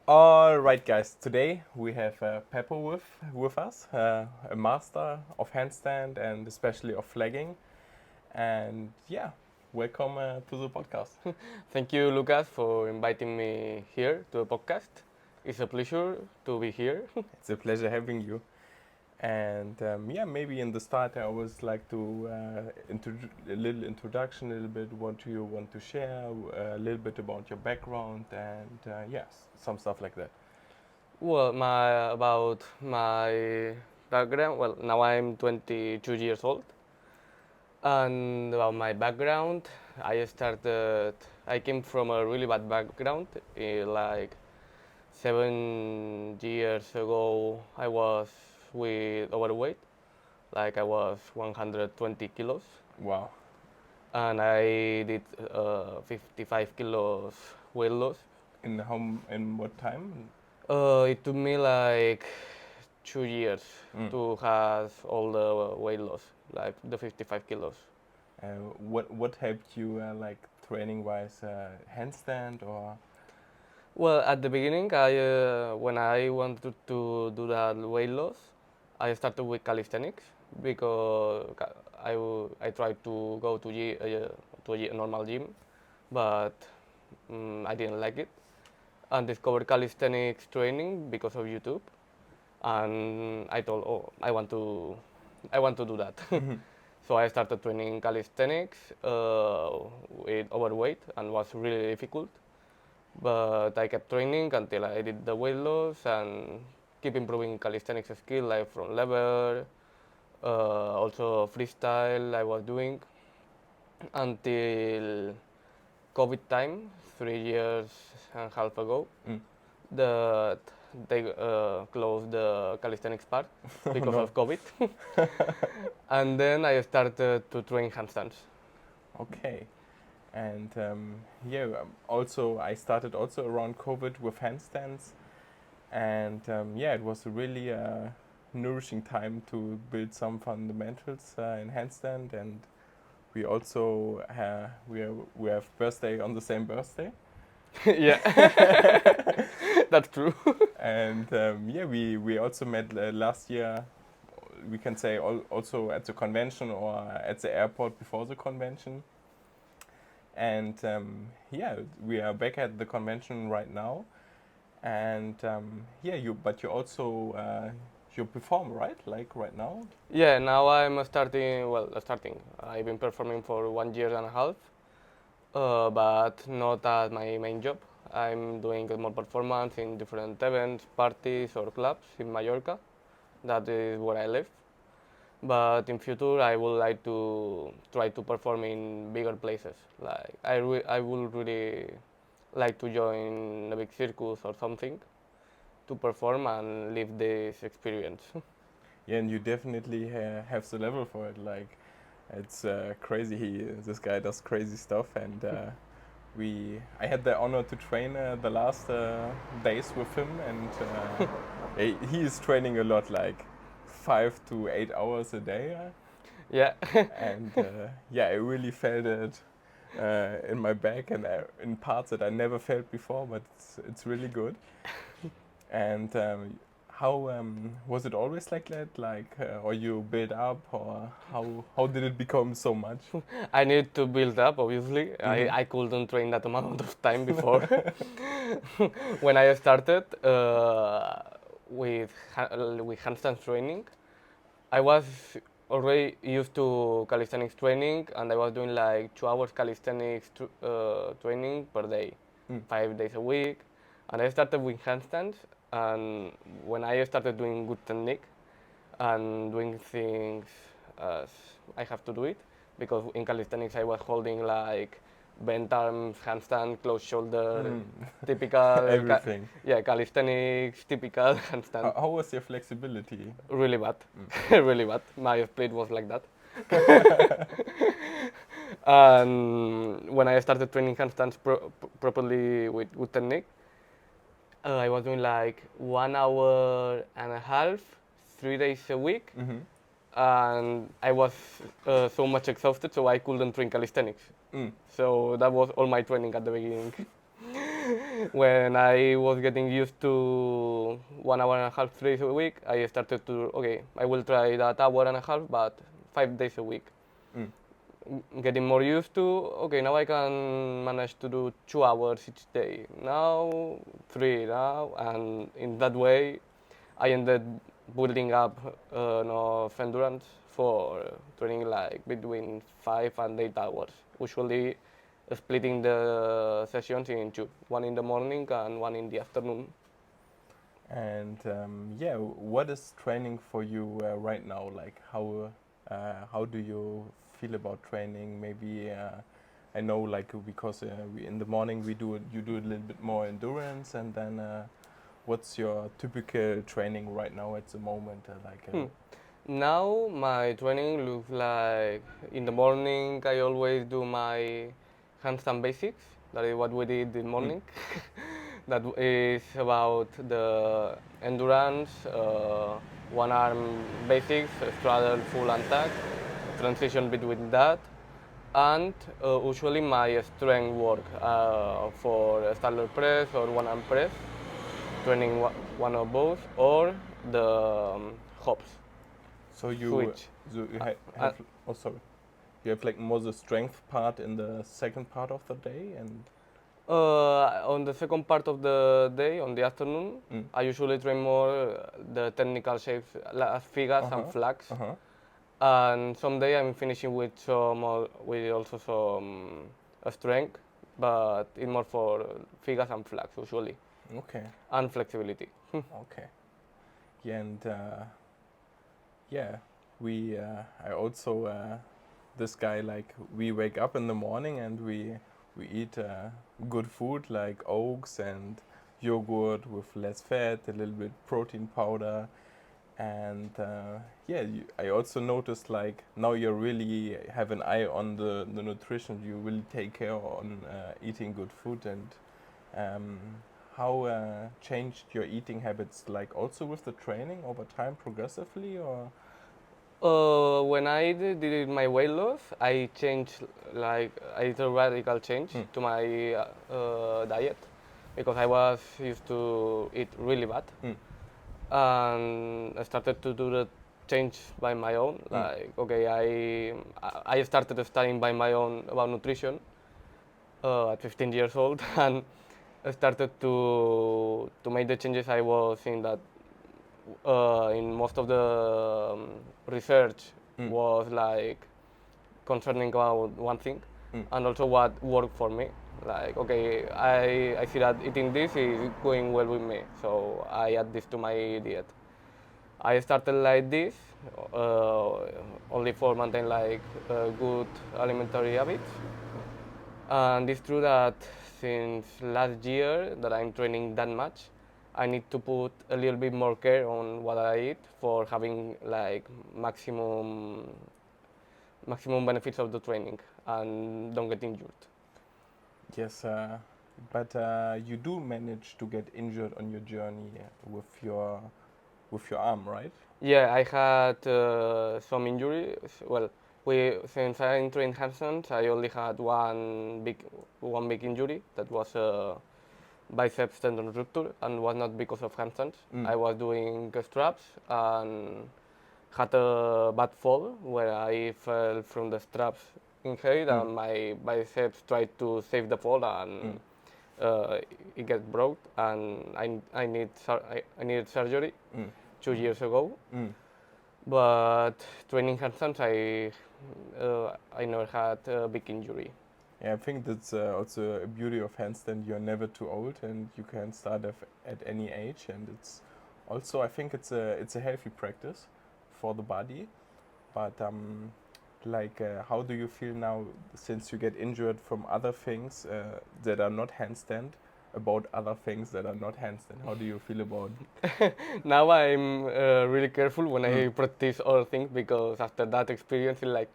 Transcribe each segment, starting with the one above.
All right, guys. Today we have Pepo with us, a master of handstand and especially of flagging. And yeah, welcome to the podcast. Thank you, Lucas, for inviting me here to the podcast. It's a pleasure to be here. It's a pleasure having you. And yeah, maybe in the start I always like to a little introduction, a little bit what you want to share, a little bit about your background, and yes, some stuff like that. Well, about my background. Well, now I'm 22 years old, and about my background, I came from a really bad background. Like 7 years ago, I was with overweight. Like I was 120 kilos, Wow. and I did 55 kilos weight loss. In what time? It took me like 2 years Mm. to have all the weight loss, like the 55 kilos. What helped you like training wise, handstand or? Well, at the beginning, when I wanted to do that weight loss, I started with calisthenics because I tried to go to a normal gym, but I didn't like it, and discovered calisthenics training because of YouTube, and I thought, oh, I want to do that. So I started training calisthenics with overweight, and was really difficult. But I kept training until I did the weight loss and keep improving calisthenics skill, like from lever, also freestyle I was doing until COVID time, 3 years and a half ago. Mm. That they closed the calisthenics part because No. of COVID. And then I started to train handstands. Okay. And yeah, also I started also around COVID with handstands, and yeah, it was a really nourishing time to build some fundamentals in handstand, and we also we have birthday on the same birthday. Yeah, that's true. And yeah, we also met last year. We can say also at the convention or at the airport before the convention. And yeah, we are back at the convention right now. And yeah, you also you perform, right? Like right now. Yeah, now I'm starting. Well, starting. I've been performing for 1 year and a half, but not as my main job. I'm doing more performance in different events, parties, or clubs in Mallorca. That is where I live. But in future, I would like to try to perform in bigger places. Like I would really like to join a big circus or something to perform and live this experience. Yeah, and you definitely have the level for it. Like, it's crazy. This guy does crazy stuff, and I had the honor to train the last days with him, and he is training a lot, like 5 to 8 hours a day, Yeah. and yeah, I really felt it in my back and in parts that I never felt before, but it's really good. And how was it always like that? Like, or you build up, or how did it become so much? I need to build up, obviously. Mhm. I couldn't train that amount of time before. When I started with handstand training, I was already used to calisthenics training, and I was doing like 2 hours calisthenics training per day, Mm. 5 days a week. And I started with handstands, and when I started doing good technique and doing things as I have to do it, because in calisthenics I was holding like bent arms, handstand, closed shoulder, Mm. typical, Everything. yeah, calisthenics, typical handstand. How was your flexibility? Really bad, Mm. really bad. My split was like that. And when I started training handstands properly with good technique, I was doing like 1 hour and a half, 3 days a week, Mhm. and I was so much exhausted, so I couldn't train calisthenics. Mm. So that was all my training at the beginning. When I was getting used to 1 hour and a half, 3 days a week, I started to, okay, I will try that hour and a half, but 5 days a week. Mm. Getting more used to, okay, now I can manage to do 2 hours each day. Now, three now, and in that way, I ended building up enough endurance for training like between 5 and 8 hours. Usually, splitting the sessions in two, one in the morning and one in the afternoon. And yeah, what is training for you right now? Like how do you feel about training? Maybe I know like because in the morning you do a little bit more endurance, and then what's your typical training right now at the moment? Now my training looks like in the morning I always do my handstand basics. That is what we did in the morning. That is about the endurance, one arm basics, straddle, full and tag, transition between that, and usually my strength work for a standard press or one arm press, training one of both, or the hops So you switch. have oh sorry, you have like more the strength part in the second part of the day, and On the second part of the day, on the afternoon, I usually train more the technical shapes, like figures and flags. And someday I'm finishing with with also some strength, but it's more for figures and flags usually, okay, and flexibility. okay, yeah, and yeah, we I also this guy like we wake up in the morning and we eat good food like oats and yogurt with less fat, a little bit protein powder, and yeah, I also noticed like now you really have an eye on the nutrition. You really take care on eating good food, and um, how changed your eating habits like also with the training over time progressively, or When I did my weight loss, I changed, like I did a radical change to my diet, because I was used to eat really bad, and I started to do the change by my own. Like, okay, I started studying by my own about nutrition at 15 years old, and I started to make the changes. I was seeing that in most of the research was like concerning about one thing, and also what worked for me. Like, okay, I see that eating this is going well with me, so I add this to my diet. I started like this, uh, only for maintain like good alimentary habits. And it's true that since last year that I'm training that much, I need to put a little bit more care on what I eat for having like maximum benefits of the training and don't get injured. yes, but you do manage to get injured on your journey with your arm, right? Yeah, I had some injuries. Well, since I trained handstands, I only had one big injury. That was a biceps tendon rupture, and was not because of handstands. I was doing straps and had a bad fall where I fell from the straps in head, and my biceps tried to save the fall, and uh, it get broke, and I needed surgery 2 years ago. But training handstands, I never had a big injury. Yeah, I think that's also a beauty of handstand. You're never too old, and you can start at any age. And it's also, I think it's a healthy practice for the body. But like, how do you feel now since you get injured from other things that are not handstand? About other things that are not handstand, how do you feel about? Now I'm really careful when I practice other things, because after that experience, it's like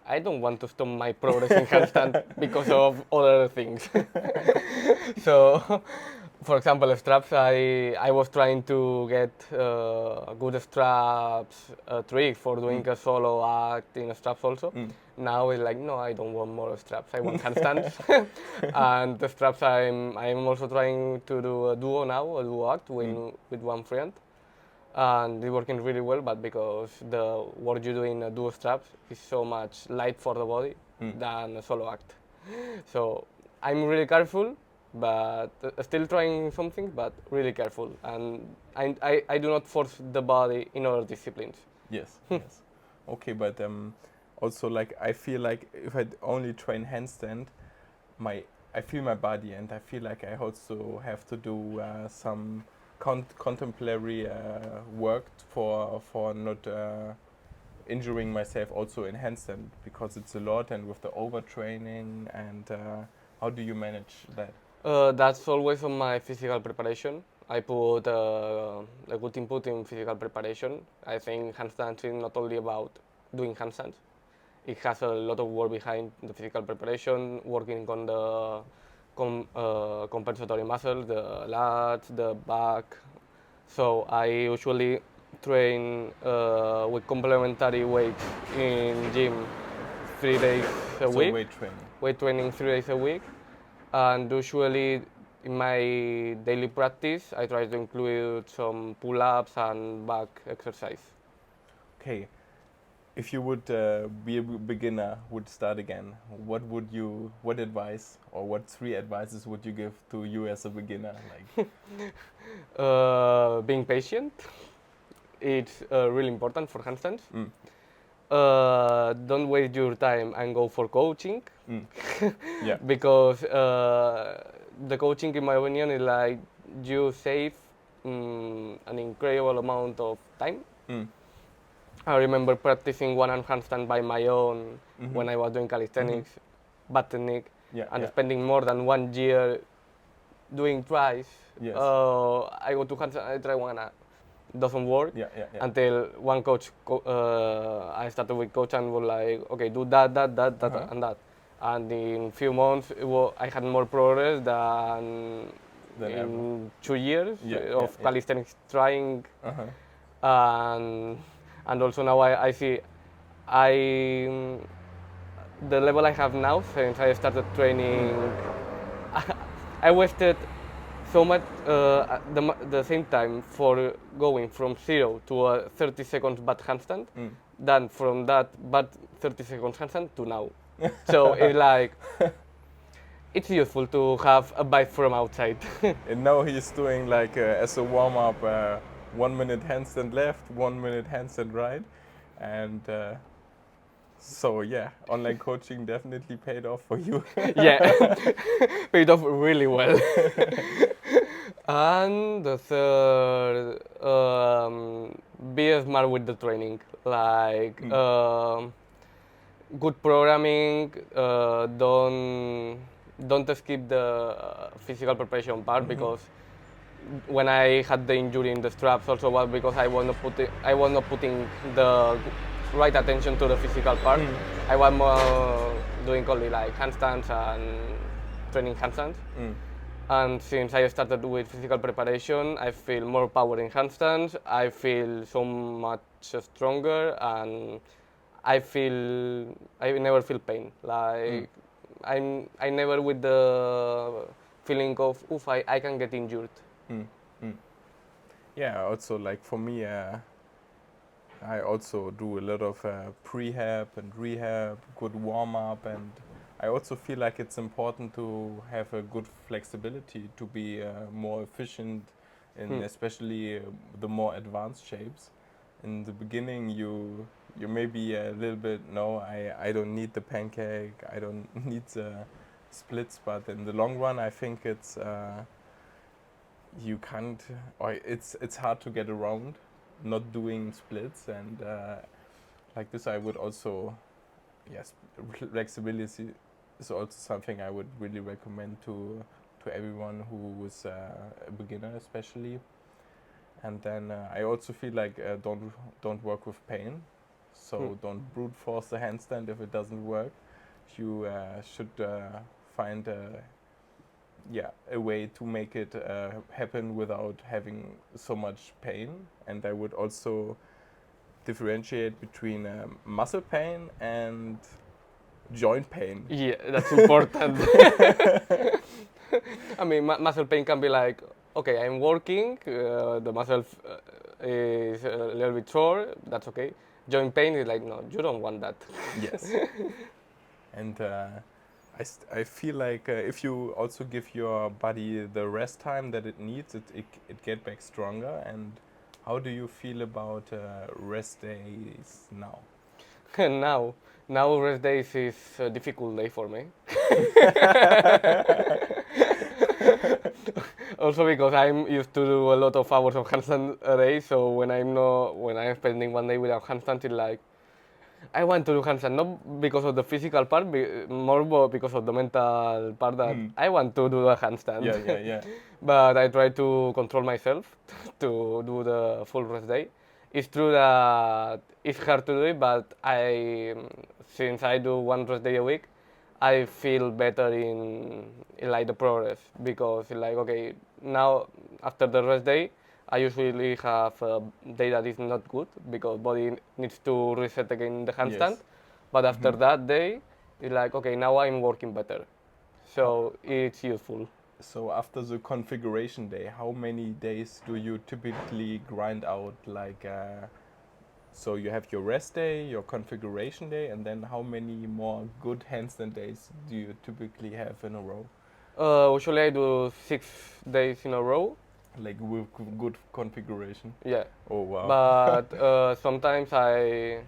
I don't want to stop my progress in handstand because of other things. So For example, straps. I was trying to get good straps trick for doing a solo act in straps also. Now it's like no, I don't want more straps. I want handstands. And the straps I'm also trying to do a duo now, a duo act with one friend, and it's working really well. But because the work you do in a duo straps is so much light for the body than a solo act, so I'm really careful, but still trying something, but really careful. And I do not force the body in other disciplines. Yes, yes. Okay, but also like I feel like if I only train handstand, I feel my body, and I feel like I also have to do some contemporary work for not injuring myself also in handstand, because it's a lot, and with the overtraining. And how do you manage that? That's always on my physical preparation. I put a good input in physical preparation. I think handstands is not only about doing handstands. It has a lot of work behind the physical preparation, working on the compensatory muscles, the lats, the back. So I usually train with complementary weights in gym 3 days a So week. weight training. Weight training 3 days a week, and usually in my daily practice I try to include some pull-ups and back exercise. Okay, if you would be a beginner, would start again, what advice or what three advices would you give to you as a beginner? Like, Being patient, it's really important for handstands. mm, Don't waste your time and go for coaching. mm, yeah, Because the coaching, in my opinion, is like you save an incredible amount of time. mm, I remember practicing one-arm handstand by my own mm-hmm, when I was doing calisthenics, bad technique, yeah, and yeah, spending more than 1 year doing tries. yes, I go to handstand, I try one, doesn't work yeah, yeah, yeah, until one coach. I started with coach and was like, okay, do that, uh-huh, and that. And in few months, I had more progress than then ever, in 2 years yeah, yeah, of yeah, calisthenics trying. uh-huh, And and also now I see I the level I have now since I started training. I wasted so much the same time for going from 0 to a 30 seconds bad handstand than from that bad 30 seconds handstand to now. So it's like it's useful to have a bite from outside. and now he's doing like as a warm-up 1 minute handstand left, 1 minute handstand right. And so yeah, online coaching definitely paid off for you. Yeah, paid off really well. And the third, be smart with the training, like good programming. Don't skip the physical preparation part because when I had the injury in the straps, also was because I was not putting the right attention to the physical part. I was more doing only like handstands and training handstands. And since I started with physical preparation, I feel more power in handstands. I feel so much stronger, and I never feel pain. Like I never with the feeling of oof, I can get injured. Mm, mm. Yeah, also like for me, I also do a lot of prehab and rehab, good warm up, and I also feel like it's important to have a good flexibility to be more efficient in especially the more advanced shapes. In the beginning, you may be a little bit no, I don't need the pancake, I don't need the splits, but in the long run, I think it's you can't, or it's hard to get around not doing splits. And like this I would also, yes, flexibility is also something I would really recommend to everyone who is a beginner especially. And then I also feel like don't work with pain, so don't brute force the handstand if it doesn't work. You should find yeah, a way to make it happen without having so much pain. And I would also differentiate between muscle pain and joint pain. Yeah, that's important. I mean, muscle pain can be like, okay, I'm working, the muscle is a little bit sore, that's okay. Joint pain is like, no, you don't want that. Yes. And I feel like if you also give your body the rest time that it needs, it get back stronger. And how do you feel about rest days now? And now rest days is a difficult day for me. Also because I'm used to do a lot of hours of handstand a day, so when I'm spending one day without handstand, it's like I want to do handstand not because of the physical part, more because of the mental part that Mm. I want to do a handstand. Yeah. But I try to control myself to do the full rest day. It's true that it's hard to do it, but since I do one rest day a week, I feel better in like the progress because like okay now after the rest day I usually have a day that is not good because body needs to reset again the handstand, Yes. but after Mhm. that day it's like okay now I'm working better, How, so it's useful. so after the configuration day, how many days do you typically grind out? Like, so you have your rest day, your configuration day, and then how many more good handstand days do you typically have in a row? Usually I do 6 days in a row. Like with good configuration. Yeah, Oh wow. but sometimes I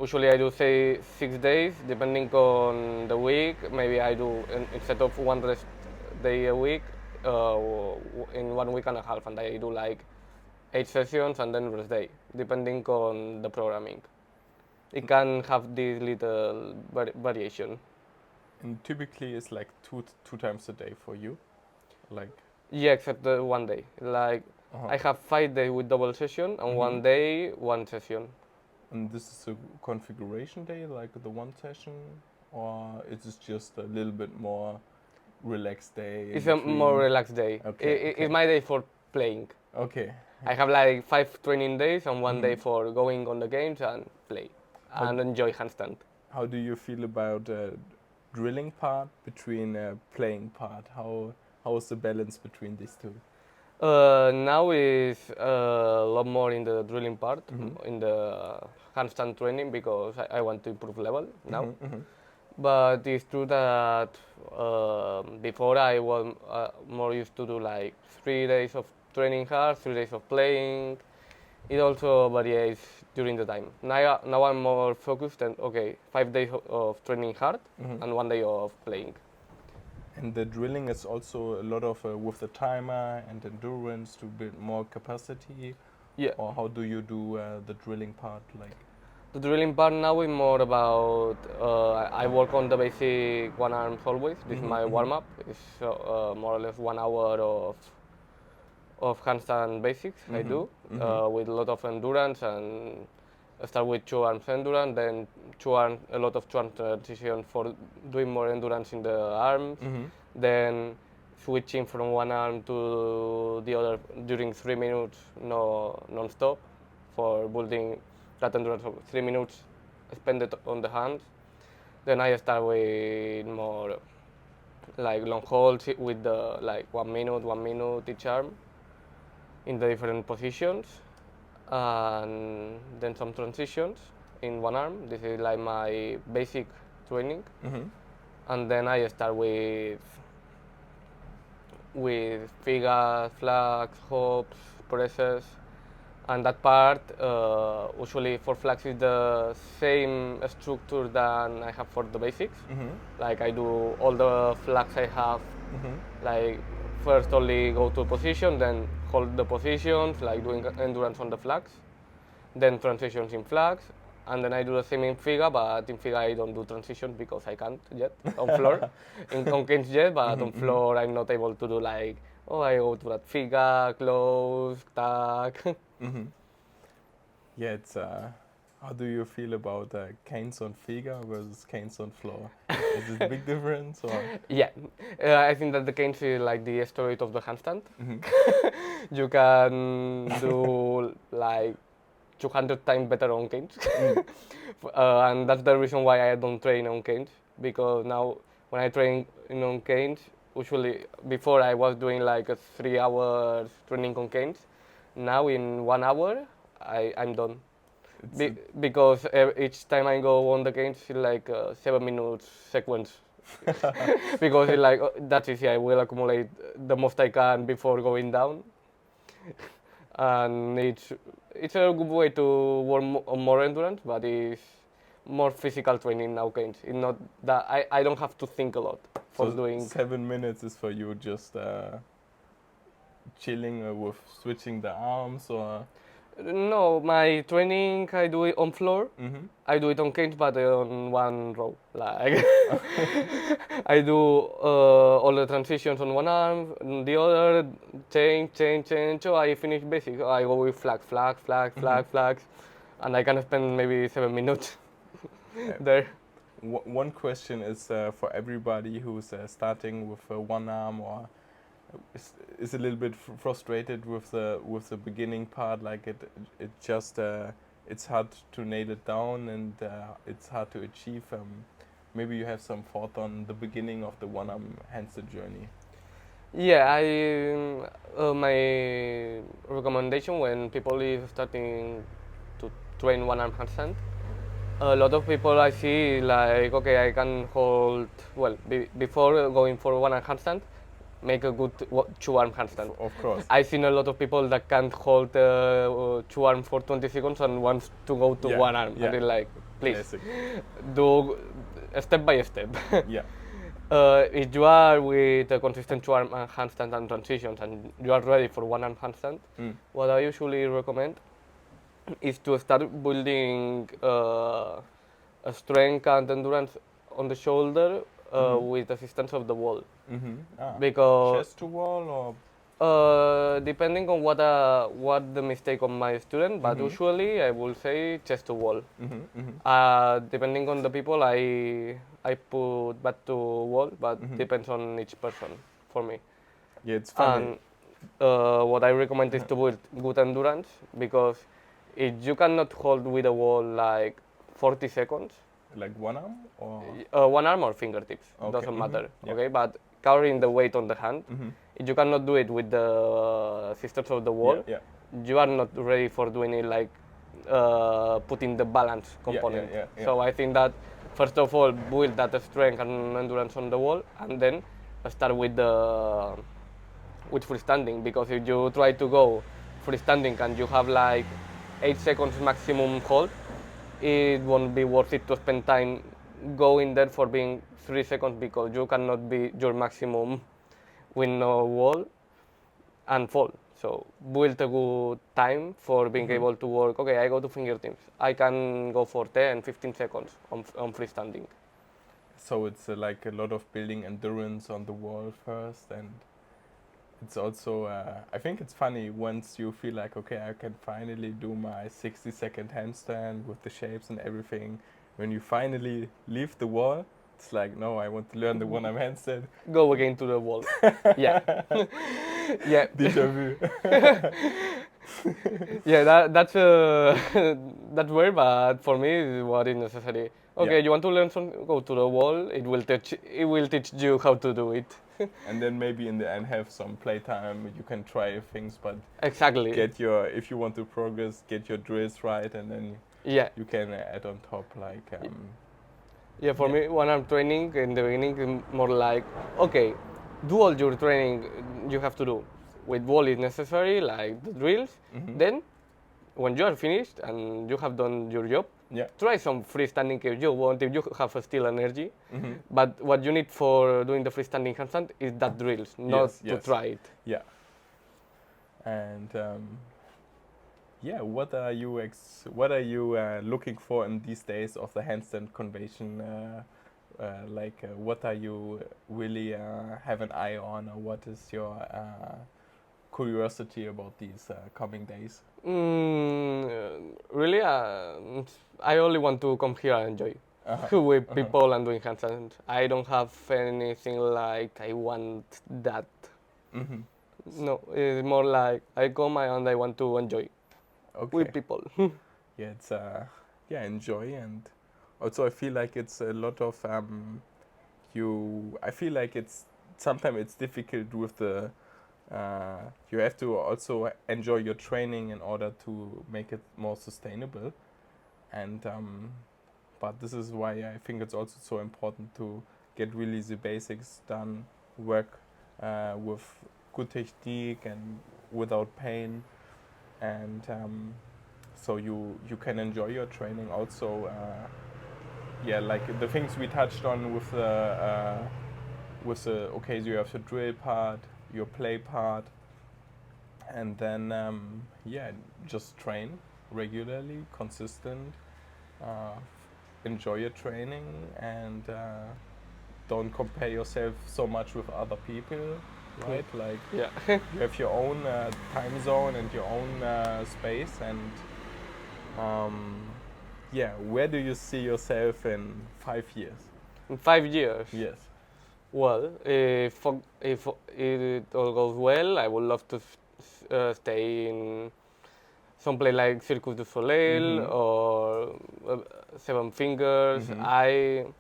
usually I do say 6 days depending on the week. Maybe I do instead of one rest day a week, in 1 week and a half, and I do like 8 sessions and then rest day depending on the programming. It can have this little variation. And typically it's like two times a day for you. Like, Yeah, except the one day. Like uh-huh. I have 5 days with double session and one day one session. And this is a configuration day, like the one session, or is it just a little bit more relaxed day in It's a more between? relaxed day. Okay. It's my day for playing. Okay. I have like 5 training days and one day Mhm. for going on the games and play How and enjoy handstand. how do you feel about drilling part between playing part? How is the balance between these two? Now is a lot more in the drilling part, Mhm. in the handstand training because I want to improve level now. Mhm. But it's true that before I was more used to do like 3 days of training hard, 3 days of playing. It also varies during the time. Now I'm more focused and okay, 5 days of training hard Mhm. and one day of playing. And the drilling is also a lot of with the timer and endurance to build more capacity. Yeah, Or how do you do the drilling part? Like, the drilling part now is more about I work on the basic one arms always. This is my warm up. It's more or less 1 hour of handstand basics I do with a lot of endurance and I start with two arms endurance, then a lot of two arm transition for doing more endurance in the arms, then switching from one arm to the other during 3 minutes, no non-stop, for building that endurance of 3 minutes spend it on the hands. Then I start with more like long holds with the like 1 minute each arm in the different positions, and then some transitions in one arm. This is like my basic training, and then I start with figures, flags, hops, presses, and that part usually for flags is the same structure than I have for the basics. Like I do all the flags I have, like first only go to a position, then hold the positions, like doing endurance on the flags, then transitions in flags, and then I do the same in Figa, but in Figa I don't do transitions because I can't yet on floor. On games yet, but on floor I'm not able to do like, oh I go to that Figa, close, tag. Yeah, it's How do you feel about canes on Figa versus canes on floor? Is it a big difference or? Yeah, I think that the canes is like the steroid of the handstand. Mhm. You can do like 200 times better on canes. Mm. And that's the reason why I don't train on canes, because now when I train on canes, usually before I was doing like a 3 hours training on canes. Now in 1 hour, I'm done. It's a, Because each time I go on the canes, it's like 7 minutes sequence. Because it's like that's easy. I will accumulate the most I can before going down, and it's a good way to work on more endurance, but it's more physical training now. Canes. It's not that I don't have to think a lot for so doing. 7 minutes is for you just chilling with switching the arms or? No, my training I do it on floor. Mm-hmm. I do it on canes, but on one row. Like I do all the transitions on one arm, on the other, change, change, change. So I finish basic. I go with flag, flag, flag, Mm-hmm. flag, flags, and I can spend maybe 7 minutes Uh, there. one question is for everybody who's starting with one arm or is a little bit frustrated with the beginning part. Like it just it's hard to nail it down and it's hard to achieve. Maybe you have some thought on the beginning of the one arm handstand journey. Yeah, my recommendation when people is starting to train one arm handstand. A lot of people I see like, okay, I can hold, well, before going for one arm handstand, make a good two arm handstand. Of course. I've seen a lot of people that can't hold two arm for 20 seconds and wants to go to Yeah, one arm. yeah. And they're like, please, Classic. do step by step. Yeah. If you are with a consistent two arm handstand and transitions and you are ready for one arm handstand, Mm. what I usually recommend is to start building a strength and endurance on the shoulder with assistance of the wall. Mm-hmm. Ah. Because Chest to wall or? depending on what the mistake of my student, but usually I will say chest to wall. Mm-hmm. Mm-hmm. Depending on the people, I put back to wall, but depends on each person for me. Yeah, it's funny. And what I recommend is to build good endurance, because if you cannot hold with a wall like 40 seconds, Like one arm or? one arm or fingertips, Okay. doesn't matter, Yeah. okay? But carrying the weight on the hand, Mm-hmm. if you cannot do it with the systems of the wall, Yeah. you are not ready for doing it like putting the balance component. Yeah. So I think that first of all, build that strength and endurance on the wall, and then start with freestanding, because if you try to go freestanding and you have like 8 seconds maximum hold, it won't be worth it to spend time going there for being 3 seconds, because you cannot be your maximum with no wall and fall. So build a good time for being able to work. Okay, I go to fingertips. I can go for 10, 15 seconds on freestanding. So it's like a lot of building endurance on the wall first, and it's also I think it's funny once you feel like, okay, I can finally do my 60-second handstand with the shapes and everything. When you finally leave the wall, it's like, no, I want to learn the one arm handstand. Go again to the wall. Yeah. Yeah. Déjà vu. Yeah, that's that's weird, but for me, it's what is necessary. Okay, Yeah. you want to learn something? Go to the wall. It will teach you how to do it. And then maybe in the end have some playtime. You can try things, but Exactly. if you want to progress, get your drills right, and then Yeah. you can add on top like. Yeah, for me, when I'm training in the beginning, it's more like, okay, do all your training you have to do. With wall is necessary, like the drills. Then, when you are finished and you have done your job, Yeah. try some freestanding if you want, if you have still energy. Mm-hmm. But what you need for doing the freestanding handstand is that drills, not to Yes. try it. Yeah. And yeah, what are you looking for in these days of the handstand convention? What are you really have an eye on, or what is your curiosity about these coming days? Really, I only want to come here and enjoy with people and doing handstand. I don't have anything like I want that. Hmm. No, it's more like I come and I want to enjoy Okay. with people. Yeah, it's yeah, enjoy, and also I feel like it's a lot of I feel like it's sometimes it's difficult with the you have to also enjoy your training in order to make it more sustainable, and but this is why I think it's also so important to get really the basics done, work with good technique and without pain, and so you can enjoy your training also. Yeah, like the things we touched on with the okay, so you have the drill part, your play part, and then yeah, just train regularly, consistent. Uh, Enjoy your training, and don't compare yourself so much with other people, right? Like Yeah. you have your own time zone and your own space, and yeah, where do you see yourself in 5 years? In 5 years. Yes. Well, if it all goes well, I would love to stay in someplace like Circus du Soleil Mm-hmm. or Seven Fingers. Mm-hmm.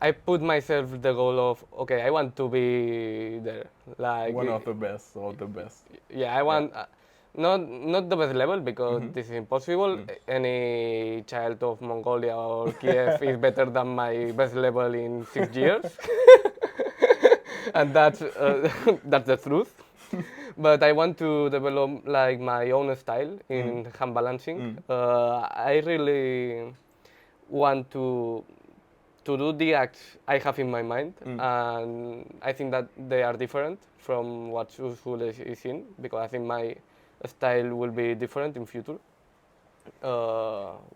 I put myself the goal of okay, I want to be there. Like One of the best or the best. yeah, I want not the best level because Mm-hmm. this is impossible. Mm. Any child of Mongolia or Kiev is better than my best level in 6 years, and that's the truth. But I want to develop like my own style in hand balancing. Mm. I really want to do the acts I have in my mind, and I think that they are different from what usually is seen because I think my style will be different in future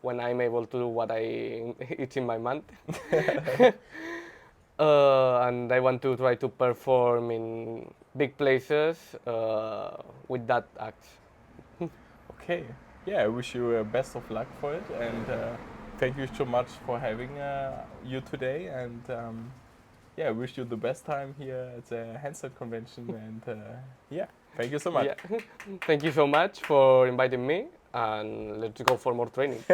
when I'm able to do what it's in my mind. And I want to try to perform in big places with that act. Okay. Yeah, I wish you best of luck for it, and thank you so much for having you today. And yeah, I wish you the best time here at the Handstand convention. And yeah, thank you so much. Yeah. Thank you so much for inviting me, and let's go for more training.